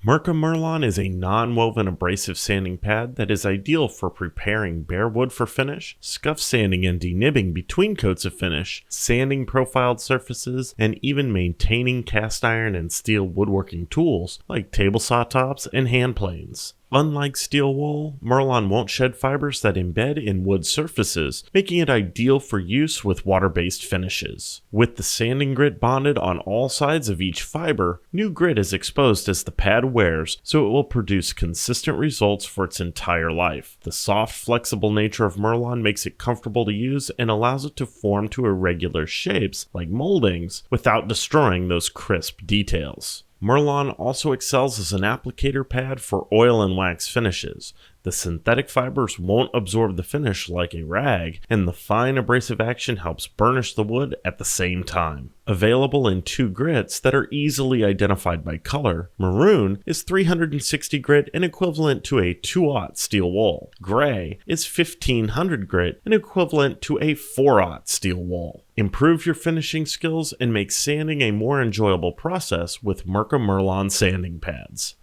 Mirka Mirlon is a non-woven abrasive sanding pad that is ideal for preparing bare wood for finish, scuff sanding and denibbing between coats of finish, sanding profiled surfaces, and even maintaining cast iron and steel woodworking tools like table saw tops and hand planes. Unlike steel wool, Mirlon won't shed fibers that embed in wood surfaces, making it ideal for use with water-based finishes. With the sanding grit bonded on all sides of each fiber, new grit is exposed as the pad wears, so it will produce consistent results for its entire life. The soft, flexible nature of Mirlon makes it comfortable to use and allows it to form to irregular shapes, like moldings, without destroying those crisp details. Mirlon also excels as an applicator pad for oil and wax finishes. The synthetic fibers won't absorb the finish like a rag, and the fine abrasive action helps burnish the wood at the same time. Available in two grits that are easily identified by color, maroon is 360 grit and equivalent to a 2/0 steel wool. Gray is 1500 grit and equivalent to a 4/0 steel wool. Improve your finishing skills and make sanding a more enjoyable process with Mirka Mirlon sanding pads.